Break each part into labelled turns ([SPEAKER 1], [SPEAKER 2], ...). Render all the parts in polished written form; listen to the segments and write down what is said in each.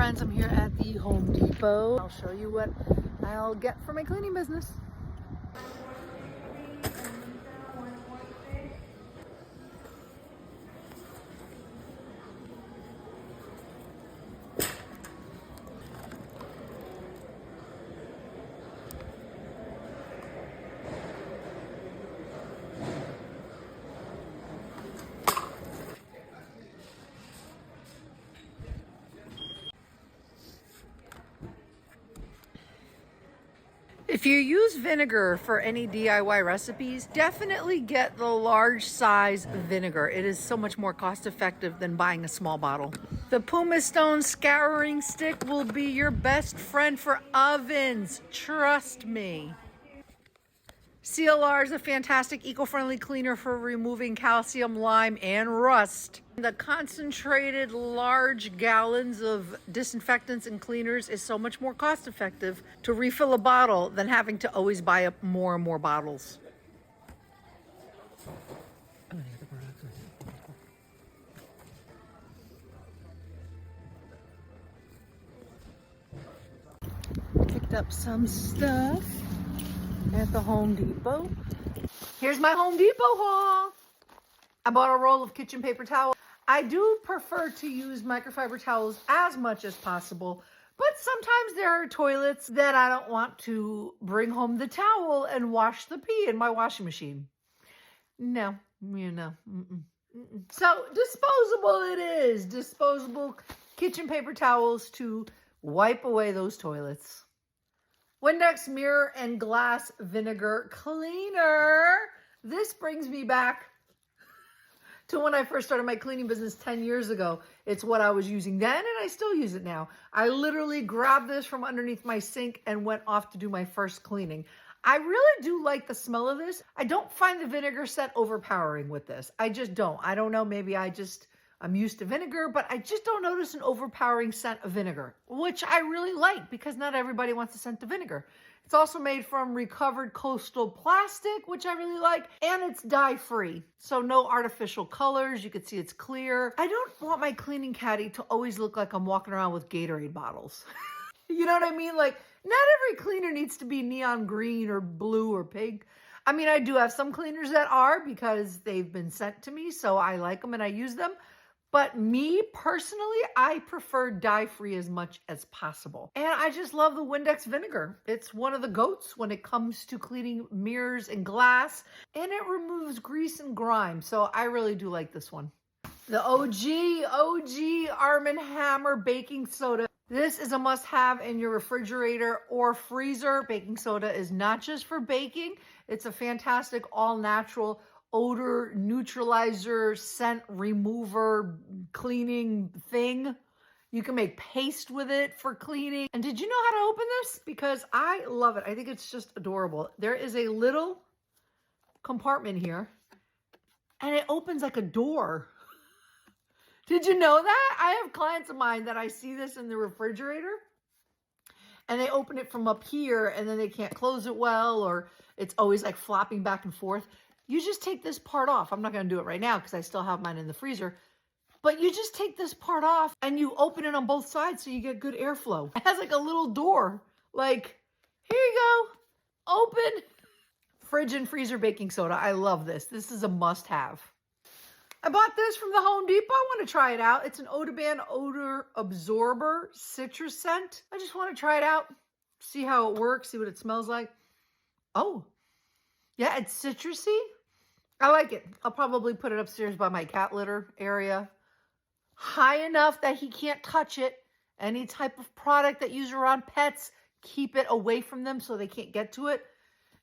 [SPEAKER 1] friends, I'm here at the Home Depot. I'll show you what I'll get for my cleaning business. If you use vinegar for any DIY recipes, definitely get the large size vinegar. It is so much more cost effective than buying a small bottle. The Pumice Stone scouring stick will be your best friend for ovens. Trust me. CLR is a fantastic eco-friendly cleaner for removing calcium, lime, and rust. The concentrated large gallons of disinfectants and cleaners is so much more cost effective to refill a bottle than having to always buy up more and more bottles. Picked up some stuff at the Home Depot. Here's my Home Depot haul. I bought a roll of kitchen paper towels. I do prefer to use microfiber towels as much as possible, but sometimes there are toilets that I don't want to bring home the towel and wash the pee in my washing machine. No, you know. So disposable it is. Disposable kitchen paper towels to wipe away those toilets. Windex mirror and glass vinegar cleaner. This brings me back to when I first started my cleaning business 10 years ago. It's what I was using then, and I still use it now. I literally grabbed this from underneath my sink and went off to do my first cleaning. I really do like the smell of this. I don't find the vinegar scent overpowering with this. I just don't. I don't know, maybe I'm used to vinegar, but I just don't notice an overpowering scent of vinegar, which I really like because not everybody wants a scent of vinegar. It's also made from recovered coastal plastic, which I really like, and it's dye-free, so no artificial colors. You can see it's clear. I don't want my cleaning caddy to always look like I'm walking around with Gatorade bottles. You know what I mean? Like, not every cleaner needs to be neon green or blue or pink. I mean, I do have some cleaners that are because they've been sent to me, so I like them and I use them. But me personally, I prefer dye-free as much as possible. And I just love the Windex vinegar. It's one of the goats when it comes to cleaning mirrors and glass, and it removes grease and grime. So I really do like this one. The OG Arm & Hammer baking soda. This is a must-have in your refrigerator or freezer. Baking soda is not just for baking. It's a fantastic all-natural odor neutralizer, scent remover, cleaning thing. You can make paste with it for cleaning. And did you know how to open this? Because I love it. I think it's just adorable. There is a little compartment here and it opens like a door. Did you know that? I have clients of mine that I see this in the refrigerator and they open it from up here and then they can't close it well, or it's always like flopping back and forth. You just take this part off. I'm not going to do it right now because I still have mine in the freezer. But you just take this part off and you open it on both sides so you get good airflow. It has like a little door. Like, here you go. Open. Fridge and freezer baking soda. I love this. This is a must-have. I bought this from the Home Depot. I want to try it out. It's an Odoban odor absorber citrus scent. I just want to try it out. See how it works. See what it smells like. Oh, yeah, it's citrusy. I like it. I'll probably put it upstairs by my cat litter area. High enough that he can't touch it. Any type of product that you use around pets, keep it away from them so they can't get to it.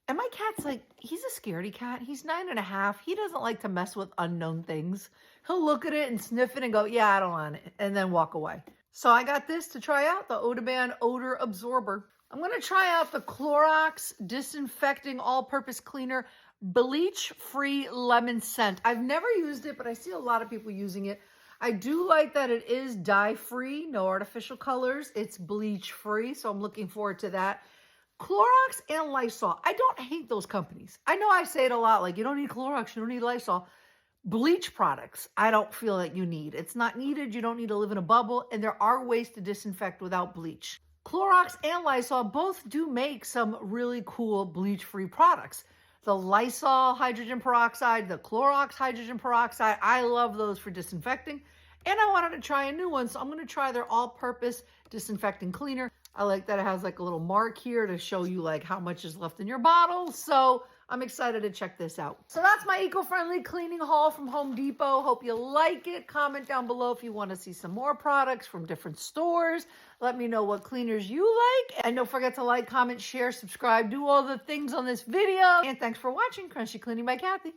[SPEAKER 1] And my cat's like, he's a scaredy cat. He's 9.5. He doesn't like to mess with unknown things. He'll look at it and sniff it and go, yeah, I don't want it, and then walk away. So I got this to try out, the Odoban odor absorber. I'm going to try out the Clorox Disinfecting All-Purpose Cleaner Bleach-Free Lemon Scent. I've never used it, but I see a lot of people using it. I do like that it is dye-free, no artificial colors. It's bleach-free, so I'm looking forward to that. Clorox and Lysol. I don't hate those companies. I know I say it a lot, like, you don't need Clorox, you don't need Lysol. Bleach products, I don't feel that you need. It's not needed. You don't need to live in a bubble, and there are ways to disinfect without bleach. Clorox and Lysol both do make some really cool bleach-free products. The Lysol hydrogen peroxide, the Clorox hydrogen peroxide, I love those for disinfecting. And I wanted to try a new one, so I'm going to try their all-purpose disinfecting cleaner. I like that it has like a little mark here to show you like how much is left in your bottle. So I'm excited to check this out. So that's my eco-friendly cleaning haul from Home Depot. Hope you like it. Comment down below if you want to see some more products from different stores. Let me know what cleaners you like. And don't forget to like, comment, share, subscribe, do all the things on this video. And thanks for watching Crunchy Cleaning by Kathy.